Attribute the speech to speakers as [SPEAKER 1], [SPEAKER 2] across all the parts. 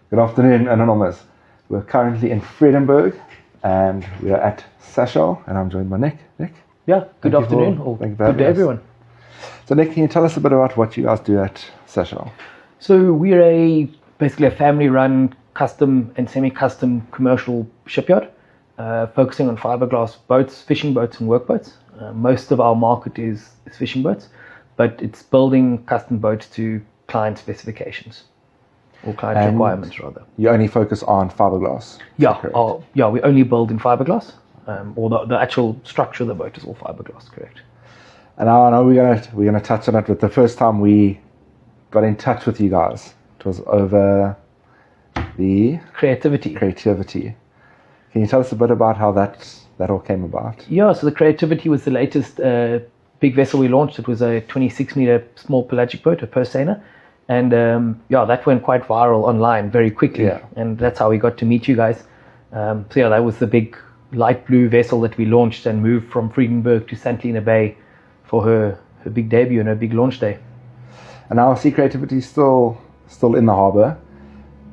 [SPEAKER 1] Good afternoon, Anonymous. We're currently in Vredenburg and we are at Sachal, and I'm joined by Nick. Nick?
[SPEAKER 2] Yeah, good afternoon, or good day everyone.
[SPEAKER 1] So Nick, can you tell us a bit about what you guys do at Sachal?
[SPEAKER 2] So we're basically a family-run custom and semi-custom commercial shipyard, focusing on fiberglass boats, fishing boats and workboats. Most of our market is fishing boats, but it's building custom boats to client specifications. Or client requirements, rather.
[SPEAKER 1] You only focus on fiberglass?
[SPEAKER 2] Yeah, we only build in fiberglass, or the actual structure of the boat is all fiberglass, correct.
[SPEAKER 1] And I know we're gonna touch on it, but the first time we got in touch with you guys, it was over the
[SPEAKER 2] creativity.
[SPEAKER 1] Can you tell us a bit about how that all came about?
[SPEAKER 2] Yeah, so the creativity was the latest big vessel we launched. It was a 26-meter small pelagic boat, a Persena. And that went quite viral online very quickly.
[SPEAKER 1] Yeah.
[SPEAKER 2] And that's how we got to meet you guys. That was the big light blue vessel that we launched and moved from Vredenburg to St. Helena Bay for her big debut and her big launch day.
[SPEAKER 1] And now I see creativity still in the harbour.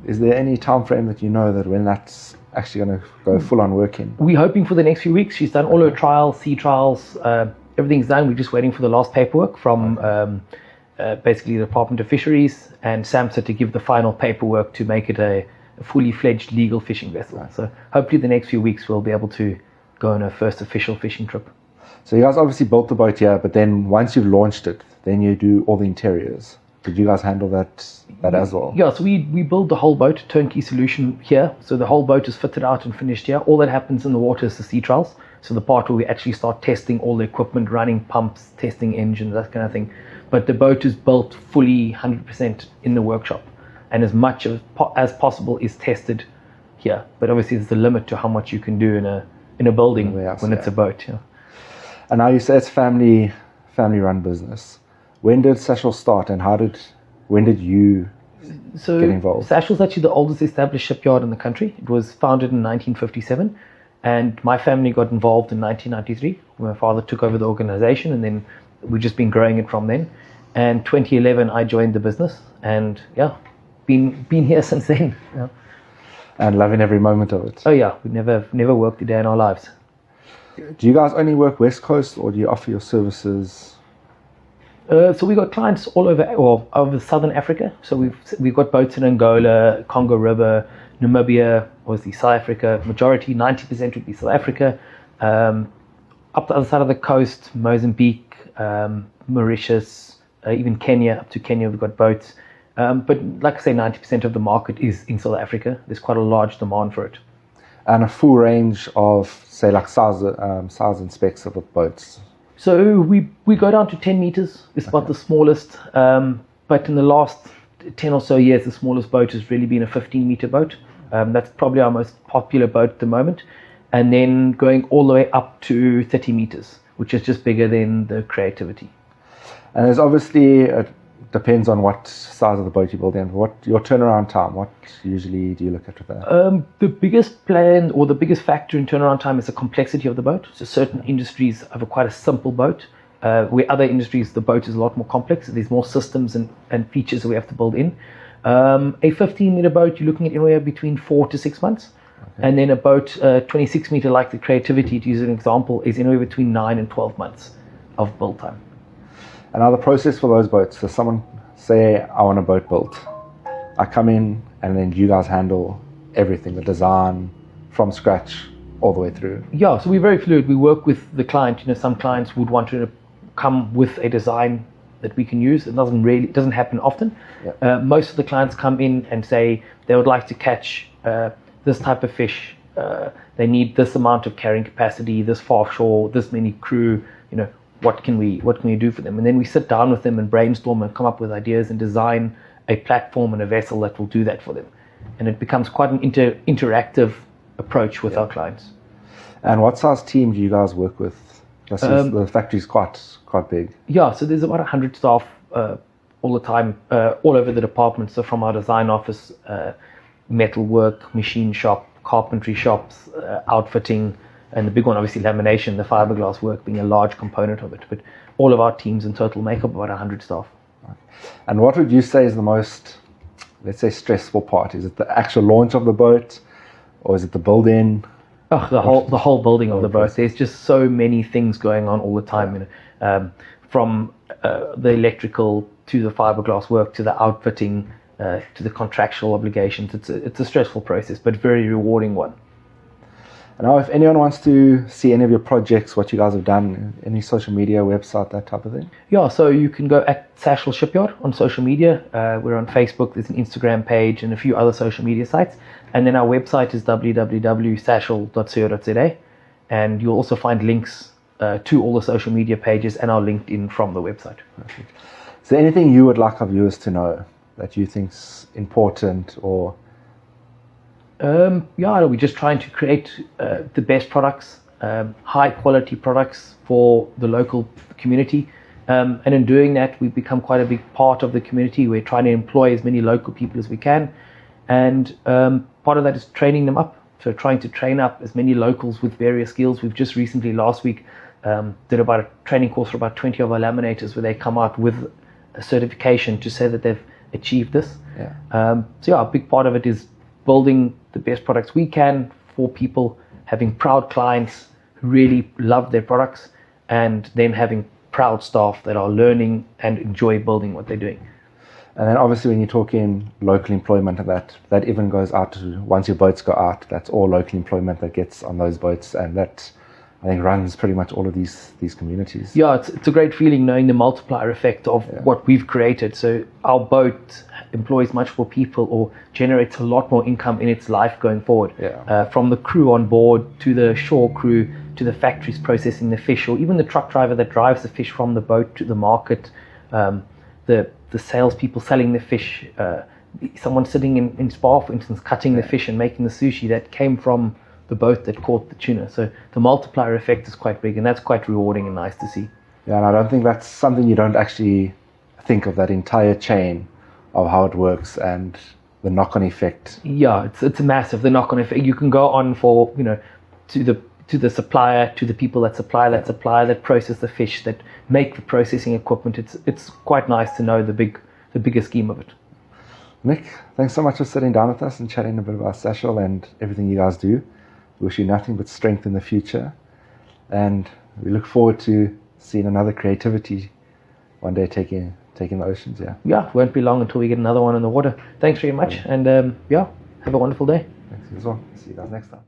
[SPEAKER 1] Is there any time frame that you know that when that's actually going to go full on working?
[SPEAKER 2] We're hoping for the next few weeks. She's done all her trials, sea trials. Everything's done. We're just waiting for the last paperwork from basically the Department of Fisheries and SAMSA to give the final paperwork to make it a fully fledged legal fishing vessel. Right. So hopefully the next few weeks we'll be able to go on our first official fishing trip.
[SPEAKER 1] So you guys obviously built the boat here, but then once you've launched it, then you do all the interiors. Did you guys handle that as well?
[SPEAKER 2] Yeah, so we build the whole boat, turnkey solution here. So the whole boat is fitted out and finished here. All that happens in the water is the sea trials. So the part where we actually start testing all the equipment, running pumps, testing engines, that kind of thing. But the boat is built fully 100% in the workshop, and as much as possible is tested here. But obviously there's a limit to how much you can do in a building when it's a boat. Yeah.
[SPEAKER 1] And now you say it's family run business. When did Sachal start, and when did you get involved?
[SPEAKER 2] Sachal's actually the oldest established shipyard in the country. It was founded in 1957, and my family got involved in 1993. My father took over the organization, and then we've just been growing it from then. And 2011, I joined the business, and been here since then. Yeah.
[SPEAKER 1] And loving every moment of it.
[SPEAKER 2] Oh yeah, we never worked a day in our lives.
[SPEAKER 1] Do you guys only work West Coast, or do you offer your services?
[SPEAKER 2] So we got clients all over Southern Africa. So we've got boats in Angola, Congo River, Namibia, obviously South Africa. Majority, 90% would be South Africa. Up the other side of the coast, Mozambique, Mauritius, even Kenya. Up to Kenya, we've got boats. But like I say, 90% of the market is in South Africa. There's quite a large demand for it.
[SPEAKER 1] And a full range of, say, like size and specs of the boats.
[SPEAKER 2] So we go down to 10 meters. It's about the smallest. But in the last 10 or so years, the smallest boat has really been a 15-meter boat. That's probably our most popular boat at the moment. And then going all the way up to 30 meters, which is just bigger than the creativity.
[SPEAKER 1] And there's obviously, it depends on what size of the boat you build in. What your turnaround time, what usually do you look at with that?
[SPEAKER 2] The biggest plan or the biggest factor in turnaround time is the complexity of the boat. So certain industries have quite a simple boat, where other industries, the boat is a lot more complex. There's more systems and features that we have to build in. A 15-meter boat, you're looking at anywhere between 4 to 6 months. Okay. And then a boat, 26-meter like the Creativity, to use an example, is anywhere between 9 and 12 months of build time.
[SPEAKER 1] And now the process for those boats, so someone say, I want a boat built. I come in and then you guys handle everything, the design from scratch all the way through. Yeah,
[SPEAKER 2] so we're very fluid. We work with the client. Some clients would want to come with a design that we can use. It doesn't happen often. Yeah. Most of the clients come in and say they would like to catch this type of fish. They need this amount of carrying capacity, this far offshore, this many crew, what can we do for them? And then we sit down with them and brainstorm and come up with ideas and design a platform and a vessel that will do that for them. And it becomes quite an interactive approach with our clients.
[SPEAKER 1] And what size team do you guys work with? The factory's quite big.
[SPEAKER 2] Yeah, so there's about 100 staff all the time, all over the department. So from our design office, metal work, machine shop, carpentry shops, outfitting, and the big one, obviously, lamination, the fiberglass work being a large component of it. But all of our teams in total make up about 100 staff.
[SPEAKER 1] And what would you say is the let's say, stressful part? Is it the actual launch of the boat, or is it the building?
[SPEAKER 2] Oh, the whole building of the boat. There's just so many things going on all the time. You know, from the electrical to the fiberglass work to the outfitting to the contractual obligations. It's a stressful process, but very rewarding one.
[SPEAKER 1] And now, if anyone wants to see any of your projects, what you guys have done, any social media, website, that type of thing?
[SPEAKER 2] Yeah, so you can go at Sachal Shipyard on social media. We're on Facebook, there's an Instagram page and a few other social media sites. And then our website is www.sachal.co.za. And you'll also find links to all the social media pages and our LinkedIn from the website.
[SPEAKER 1] Perfect. Is there anything you would like our viewers to know that you think's important, or...
[SPEAKER 2] we're just trying to create the best products, high quality products for the local community. And in doing that, we've become quite a big part of the community. We're trying to employ as many local people as we can. And part of that is training them up. So trying to train up as many locals with various skills. We've just recently, last week, did about a training course for about 20 of our laminators where they come out with a certification to say that they've achieved this. A big part of it is building the best products we can for people, having proud clients who really love their products, and then having proud staff that are learning and enjoy building what they're doing.
[SPEAKER 1] And then obviously when you're talking local employment, that even goes out to, once your boats go out, that's all local employment that gets on those boats, and that I think runs pretty much all of these communities.
[SPEAKER 2] Yeah, it's a great feeling knowing the multiplier effect of what we've created. So our boat employs much more people or generates a lot more income in its life going forward. From the crew on board to the shore crew to the factories processing the fish, or even the truck driver that drives the fish from the boat to the market, the salespeople selling the fish, someone sitting in Spa, for instance, cutting the fish and making the sushi that came from the boat that caught the tuna. So the multiplier effect is quite big, and that's quite rewarding and nice to see. Yeah,
[SPEAKER 1] and I don't think that's something you don't actually think of, that entire chain of how it works and the knock-on effect.
[SPEAKER 2] Yeah, it's massive, the knock-on effect. You can go on for, to the supplier, to the people that supply that supplier, that process the fish, that make the processing equipment. It's quite nice to know the bigger scheme of it.
[SPEAKER 1] Nick, thanks so much for sitting down with us and chatting a bit about Sachal and everything you guys do. We wish you nothing but strength in the future, and we look forward to seeing another creativity one day taking the oceans. Yeah, it won't be long until we get another one in the water. Thanks very much, and have a wonderful day.
[SPEAKER 2] Thanks as well. See you guys next time.